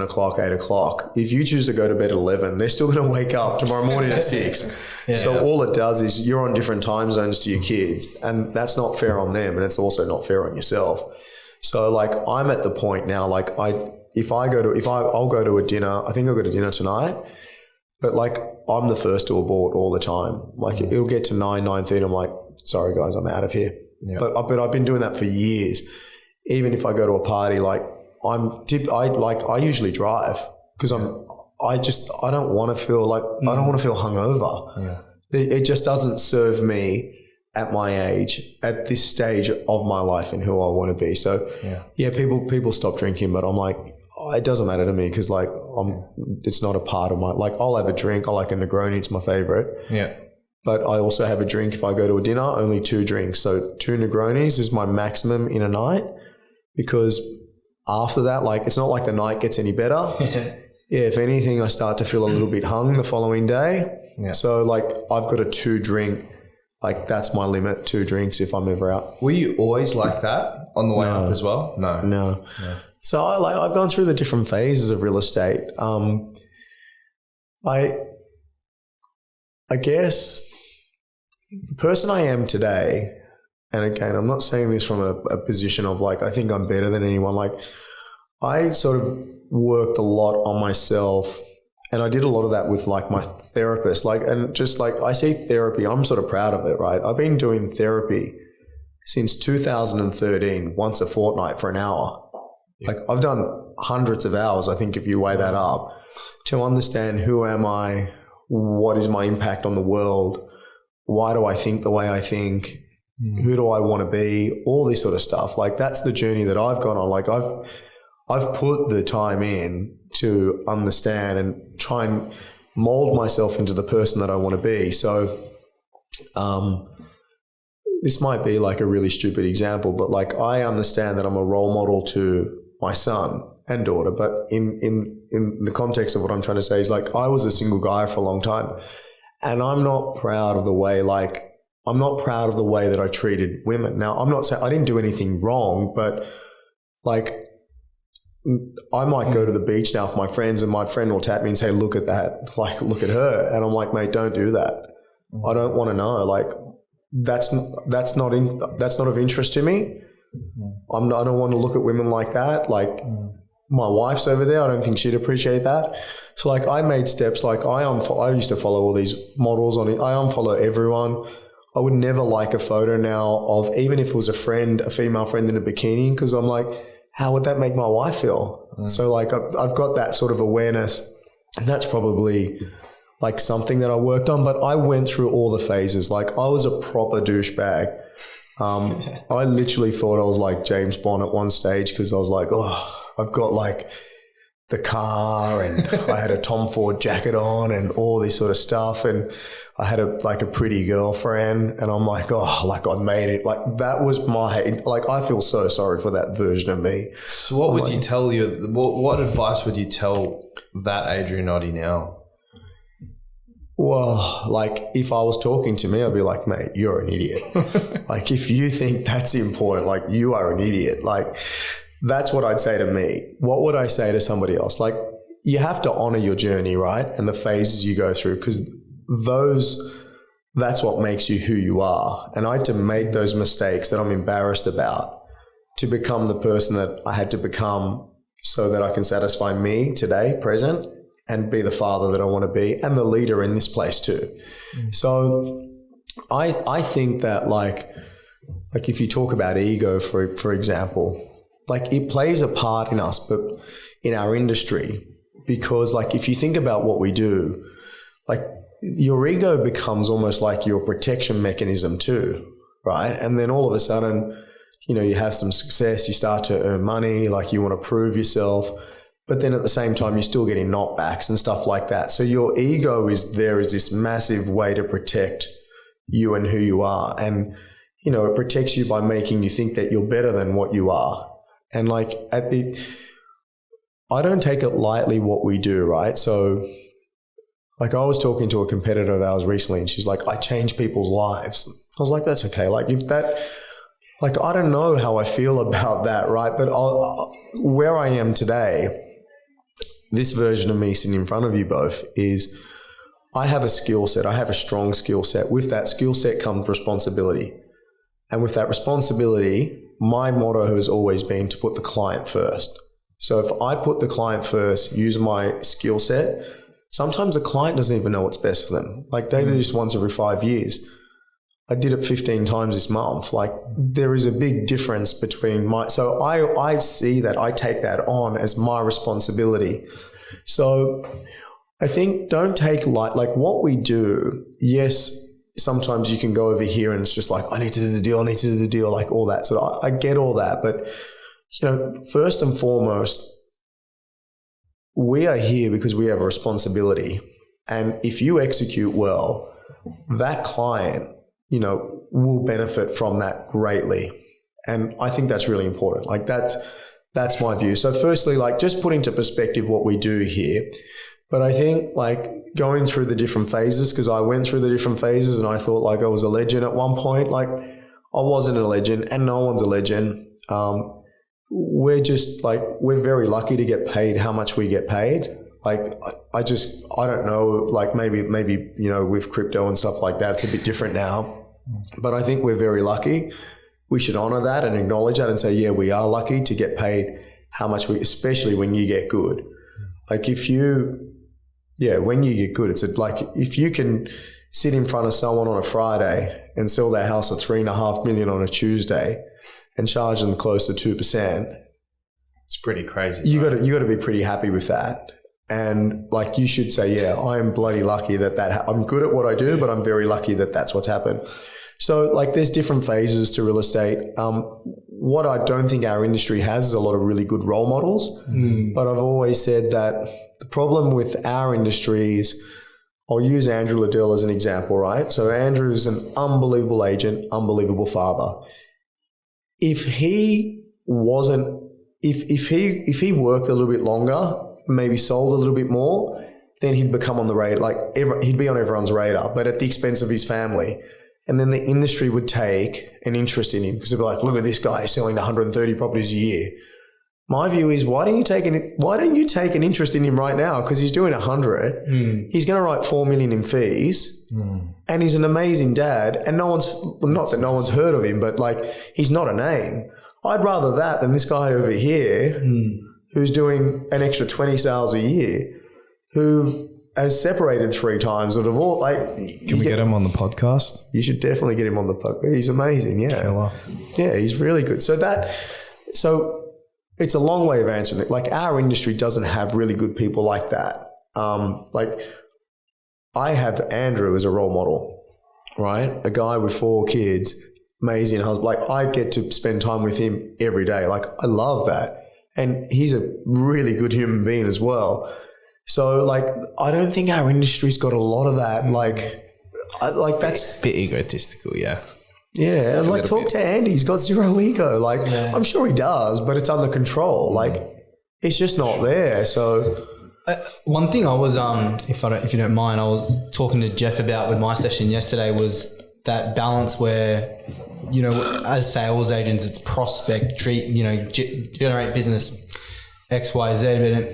o'clock, 8 o'clock. If you choose to go to bed at 11, they're still going to wake up tomorrow morning at 6. So all it does is you're on different time zones to your kids, and that's not fair on them, and it's also not fair on yourself. So like I'm at the point now, like I'll go to a dinner. I think I'll go to dinner tonight, but like I'm the first to abort all the time. Like it'll get to 9:30. I'm like, sorry guys, I'm out of here. Yeah. But I've been doing that for years. Even if I go to a party, like I usually drive because I don't want to feel like I don't want to feel hungover. Yeah. It just doesn't serve me at my age, at this stage of my life and who I want to be. So yeah, people stop drinking, but I'm like, it doesn't matter to me because like it's not a part of my, like I'll have a drink. I like a Negroni. It's my favorite. Yeah. But I also have a drink if I go to a dinner, only 2 drinks. So 2 Negronis is my maximum in a night because after that, like it's not like the night gets any better. Yeah, if anything, I start to feel a little bit hung the following day. Yeah. So like I've got a 2 drink, like that's my limit, 2 drinks if I'm ever out. Were you always like that on the way up as well? No. So I've gone through the different phases of real estate. I guess the person I am today, and again, I'm not saying this from a position of like, I think I'm better than anyone. Like I sort of worked a lot on myself and I did a lot of that with like my therapist, like, and just like I see therapy, I'm sort of proud of it, right? I've been doing therapy since 2013, once a fortnight for an hour. Like I've done hundreds of hours, I think, if you weigh that up, to understand who am I, what is my impact on the world, why do I think the way I think, who do I want to be, all this sort of stuff. Like that's the journey that I've gone on. Like I've put the time in to understand and try and mold myself into the person that I want to be. So this might be like a really stupid example, but like I understand that I'm a role model to my son and daughter, but in the context of what I'm trying to say is like I was a single guy for a long time and I'm not proud of the way that I treated women. Now I'm not saying I didn't do anything wrong, but like I might go to the beach now with my friends and my friend will tap me and say, look at that, like look at her. And I'm like, mate, don't do that. I don't want to know. Like that's not of interest to me. I don't want to look at women like that. Like my wife's over there. I don't think she'd appreciate that. So like I made steps. Like I used to follow all these models on it. I unfollow everyone. I would never like a photo now of, even if it was a female friend in a bikini, because I'm like, how would that make my wife feel? So like I've got that sort of awareness, and that's probably like something that I worked on. But I went through all the phases. Like I was a proper douchebag. I literally thought I was like James Bond at one stage because I was like, oh, I've got like the car and I had a Tom Ford jacket on and all this sort of stuff. And I had a pretty girlfriend and I'm like, oh, like I made it. Like that was like, I feel so sorry for that version of me. So what would you tell what advice would you tell that Adrian Oddi now? Well, like if I was talking to me, I'd be like, mate, you're an idiot. Like if you think that's important, like you are an idiot. Like that's what I'd say to me. What would I say to somebody else? Like you have to honor your journey, right? And the phases you go through, because that's what makes you who you are. And I had to make those mistakes that I'm embarrassed about to become the person that I had to become so that I can satisfy me today, present, and be the father that I want to be and the leader in this place too. So I think that like if you talk about ego, for example, like it plays a part in us, but in our industry, because like if you think about what we do, like your ego becomes almost like your protection mechanism too, right? And then all of a sudden, you know, you have some success, you start to earn money, like you want to prove yourself. But then at the same time, you're still getting knockbacks and stuff like that. So your ego is there as this massive way to protect you and who you are. And, you know, it protects you by making you think that you're better than what you are. And like I don't take it lightly what we do, right? So like I was talking to a competitor of ours recently and she's like, I change people's lives. I was like, that's okay. Like if that, like, I don't know how I feel about that, right? But where I am today, this version of me sitting in front of you both is I have a skill set. I have a strong skill set. With that skill set comes responsibility. And with that responsibility, my motto has always been to put the client first. So if I put the client first, use my skill set, sometimes the client doesn't even know what's best for them. Like they do this once every 5 years. I did it 15 times this month. Like there is a big difference between so I see that, I take that on as my responsibility. So I think don't take like what we do. Yes, sometimes you can go over here and it's just like, I need to do the deal, like all that. So I get all that. But, you know, first and foremost, we are here because we have a responsibility. And if you execute well, that client, will benefit from that greatly. And I think that's really important. Like that's my view. So firstly, like just put into perspective what we do here. But I think like going through the different phases, because I went through the different phases and I thought like I was a legend at one point. Like I wasn't a legend and no one's a legend. We're very lucky to get paid how much we get paid. Like I don't know, like maybe, with crypto and stuff like that, it's a bit different now, but I think we're very lucky. We should honor that and acknowledge that and say, yeah, we are lucky to get paid how much especially when you get good. Like when you get good, it's like if you can sit in front of someone on a Friday and sell their house at $3.5 million on a Tuesday and charge them close to 2%. It's pretty crazy. You got to be pretty happy with that. And like you should say, yeah, I'm bloody lucky that I'm good at what I do, but I'm very lucky that that's what's happened. So like there's different phases to real estate. What I don't think our industry has is a lot of really good role models. But I've always said that the problem with our industry is, I'll use Andrew Liddell as an example, right? So Andrew is an unbelievable agent, unbelievable father. If he worked a little bit longer, maybe sold a little bit more, then he'd become on the radar. Like he'd be on everyone's radar, but at the expense of his family. And then the industry would take an interest in him because they'd be like, look at this guy selling 130 properties a year. My view is, why don't you take an interest in him right now? Because he's doing 100. He's going to write $4 million in fees, and he's an amazing dad. And not that no one's heard of him, but like he's not a name. I'd rather that than this guy over here who's doing an extra 20 sales a year, who has separated 3 times or divorced. Like, can we get him on the podcast? You should definitely get him on the podcast. He's amazing. Yeah. Killer. Yeah, he's really good. So it's a long way of answering it. Like our industry doesn't have really good people like that. Like I have Andrew as a role model, right? A guy with 4 kids, amazing husband. Like I get to spend time with him every day. Like I love that. And he's a really good human being as well. So like, I don't think our industry's got a lot of that. That's a bit egotistical. Yeah. Yeah. Like talk to Andy. He's got zero ego. Like I'm sure he does, but it's under control. Like it's just not there. So one thing I was, if you don't mind, I was talking to Jeff about with my session yesterday was that balance where, as sales agents, it's prospect, generate business X, Y, Z.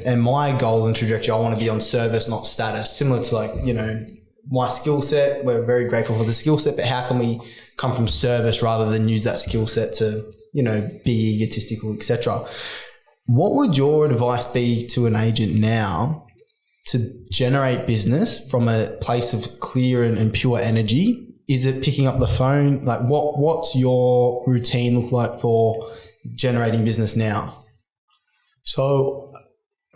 And my goal and trajectory, I want to be on service, not status, similar to my skill set. We're very grateful for the skill set, but how can we come from service rather than use that skill set to, be egotistical, etc. What would your advice be to an agent now to generate business from a place of clear and pure energy? Is it picking up the phone? Like what's your routine look like for generating business now? So,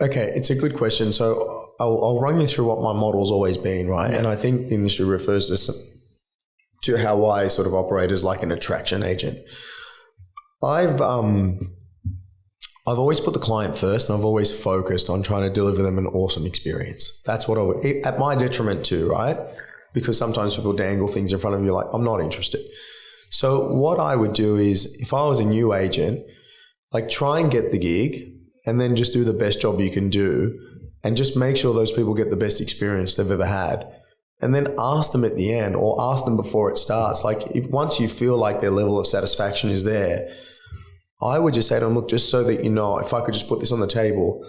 okay, it's a good question. So I'll run you through what my model's always been, right? Yeah. And I think the industry refers to how I sort of operate as like an attraction agent. I've always put the client first, and I've always focused on trying to deliver them an awesome experience. That's what at my detriment too, right? Because sometimes people dangle things in front of you like, I'm not interested. So what I would do is, if I was a new agent, like try and get the gig and then just do the best job you can do and just make sure those people get the best experience they've ever had. And then ask them at the end, or ask them before it starts. Like once you feel like their level of satisfaction is there, I would just say to them, look, just so that you know, if I could just put this on the table,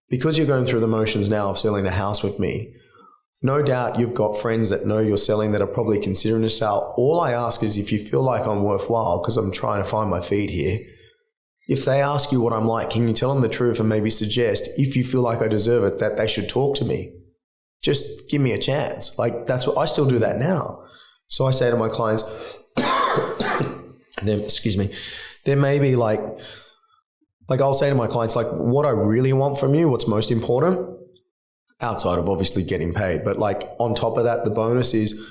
because you're going through the motions now of selling a house with me, no doubt you've got friends that know you're selling that are probably considering to sell. All I ask is if you feel like I'm worthwhile, because I'm trying to find my feet here, if they ask you what I'm like, can you tell them the truth and maybe suggest, if you feel like I deserve it, that they should talk to me? Just give me a chance. Like that's what I still do that now. So I say to my clients, there may be like I'll say to my clients, like what I really want from you, what's most important, outside of obviously getting paid. But like on top of that, the bonus is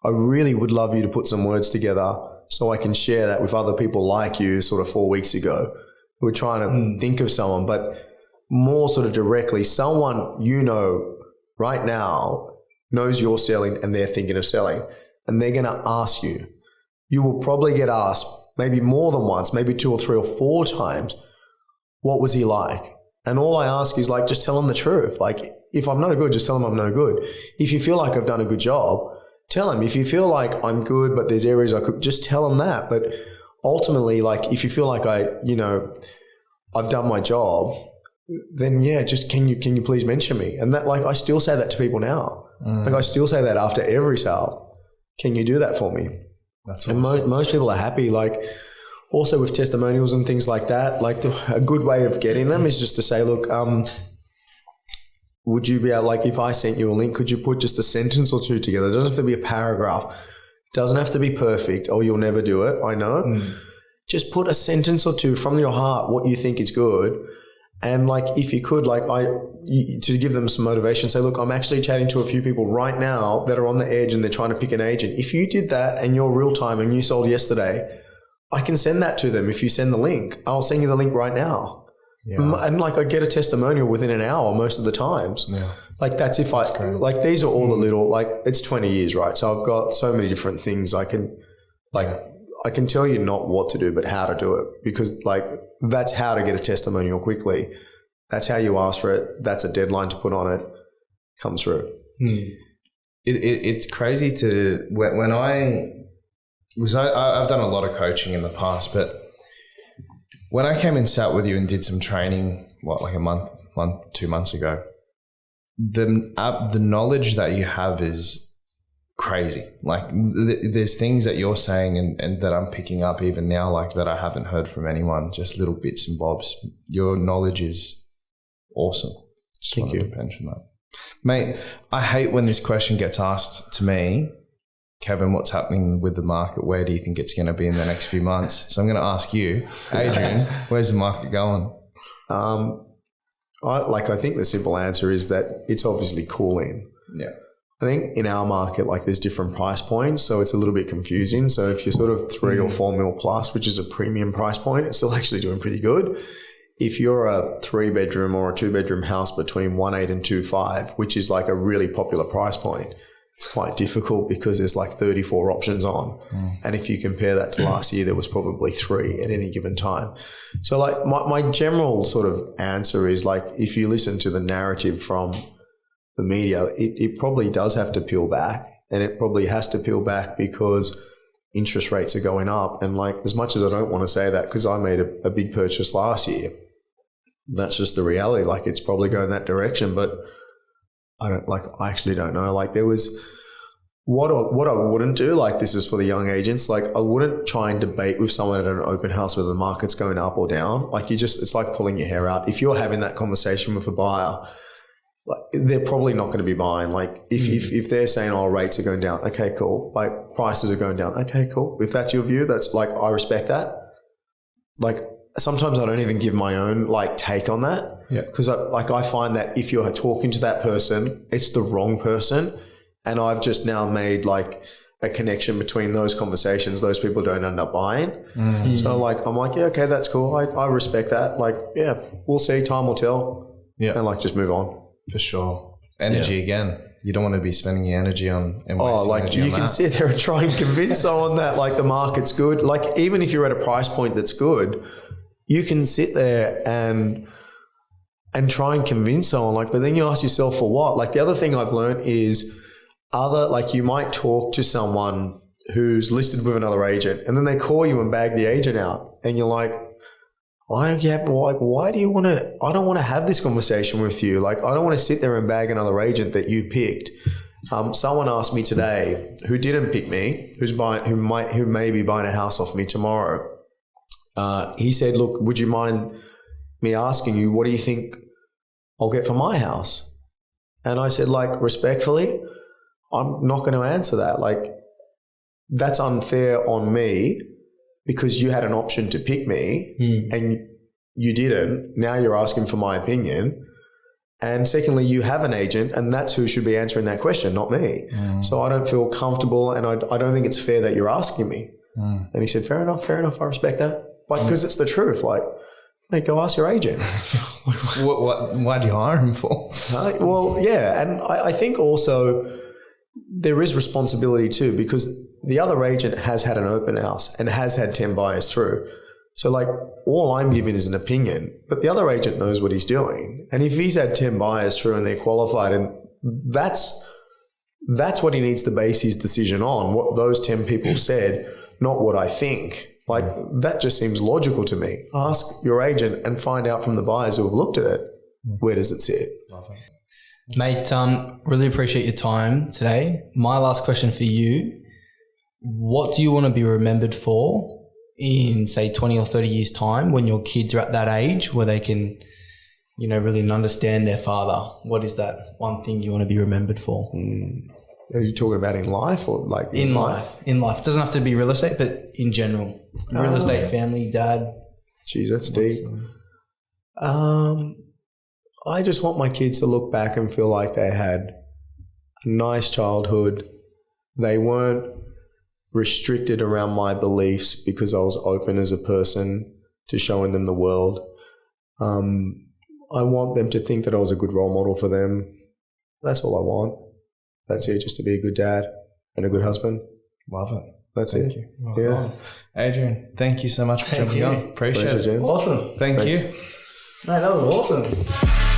I really would love you to put some words together so I can share that with other people like you sort of 4 weeks ago who were trying to think of someone. But more sort of directly, someone you know right now knows you're selling and they're thinking of selling, and they're going to ask you. You will probably get asked maybe more than once, maybe 2 or 3 or 4 times, what was he like? And all I ask is like, just tell them the truth. Like, if I'm no good, just tell them I'm no good. If you feel like I've done a good job, tell them. If you feel like I'm good, but there's areas I could, just tell them that. But ultimately, like, if you feel like I've done my job, then yeah, just can you please mention me? And that, like, I still say that to people now. Like, I still say that after every sale. Can you do that for me? That's awesome. And most people are happy. Like, also with testimonials and things like that, like a good way of getting them is just to say, look, would you be able, like, if I sent you a link, could you put just a sentence or 2 together? It doesn't have to be a paragraph. It doesn't have to be perfect. Oh, you'll never do it. I know. Just put a sentence or 2 from your heart, what you think is good. And like, if you could, like, to give them some motivation, say, look, I'm actually chatting to a few people right now that are on the edge and they're trying to pick an agent. If you did that and you're real time and you sold yesterday, I can send that to them. If you send the link, I'll send you the link right now. Yeah. And like, I get a testimonial within an hour most of the times. Yeah. Like, that's if that's great. Like, these are all the little, like, it's 20 years, right? So I've got so many different things I can, like, I can tell you not what to do, but how to do it, because like, that's how to get a testimonial quickly. That's how you ask for it. That's a deadline to put on it. Comes through. It's crazy to, when I've done a lot of coaching in the past, but when I came and sat with you and did some training, like a month, 2 months ago, the knowledge that you have is crazy. Like, there's things that you're saying and that I'm picking up even now, like, that I haven't heard from anyone, just little bits and bobs. Your knowledge is awesome. Thank you. To mention that. Mate, I hate when this question gets asked to me, Kevin, what's happening with the market? Where do you think it's going to be in the next few months? So I'm going to ask you, Adrian, where's the market going? I think the simple answer is that it's obviously cooling. Yeah. I think in our market, like, there's different price points, so it's a little bit confusing. So if you're sort of 3 or 4 mil plus, which is a premium price point, it's still actually doing pretty good. If you're a 3-bedroom or a 2-bedroom house between 1.8 and 2.5, which is like a really popular price point, it's quite difficult because there's like 34 options on. And if you compare that to last year, there was probably 3 at any given time. So like, my general sort of answer is, like, if you listen to the narrative from the media, it probably does have to peel back, and it probably has to peel back because interest rates are going up. And like, as much as I don't want to say that, because I made a big purchase last year, that's just the reality. Like, it's probably going that direction, but I actually don't know. Like, there was what I wouldn't do, like, this is for the young agents, like, I wouldn't try and debate with someone at an open house whether the market's going up or down. Like, it's like pulling your hair out. If you're having that conversation with a buyer, like, they're probably not going to be buying. Like, if they're saying, oh, rates are going down, okay, cool. Like, prices are going down, okay, cool. If that's your view, that's like, I respect that. Like, sometimes I don't even give my own like take on that. Yeah. Because I find that if you're talking to that person, it's the wrong person. And I've just now made like a connection between those conversations. Those people don't end up buying. So like, I'm like, yeah, okay, that's cool. I respect that. Like, yeah, we'll see. Time will tell. Yeah. And like, just move on. For sure. Energy again. You don't want to be spending your energy on and wasting energy on you can sit there and try and convince someone that like the market's good. Like, even if you're at a price point that's good, you can sit there and try and convince someone, like, but then you ask yourself, for what? Like, the other thing I've learned is you might talk to someone who's listed with another agent, and then they call you and bag the agent out, and you're like, why do you want to, I don't want to have this conversation with you. Like, I don't want to sit there and bag another agent that you picked. Someone asked me today who didn't pick me, who may be buying a house off me tomorrow. He said, look, would you mind me asking you, what do you think I'll get for my house? And I said, like, respectfully, I'm not going to answer that. Like, that's unfair on me because you had an option to pick me and you didn't. Now you're asking for my opinion. And secondly, you have an agent, and that's who should be answering that question, not me. So I don't feel comfortable, and I don't think it's fair that you're asking me. And he said, fair enough, I respect that. Like, because it's the truth. Like, mate, go ask your agent. Why do you hire him for? Well, yeah. And I think also there is responsibility too, because the other agent has had an open house and has had 10 buyers through. So like all I'm giving is an opinion, but the other agent knows what he's doing. And if he's had 10 buyers through and they're qualified, and that's what he needs to base his decision on, what those 10 people said, not what I think. Like that just seems logical to me. Ask your agent and find out from the buyers who have looked at it, where does it sit? Mate, really appreciate your time today. My last question for you, what do you want to be remembered for in, say, 20 or 30 years' time when your kids are at that age where they can, really understand their father? What is that one thing you want to be remembered for? Are you talking about in life or like in life? In life. It doesn't have to be real estate, but in general. Real estate, family, dad. Geez, that's deep. I just want my kids to look back and feel like they had a nice childhood. They weren't restricted around my beliefs because I was open as a person to showing them the world. I want them to think that I was a good role model for them. That's all I want. That's it, just to be a good dad and a good husband. Love it. That's Thank it. you. Yeah. Adrian, thank you so much for jumping on. Appreciate it. Awesome. Thank you. Mate, that was awesome.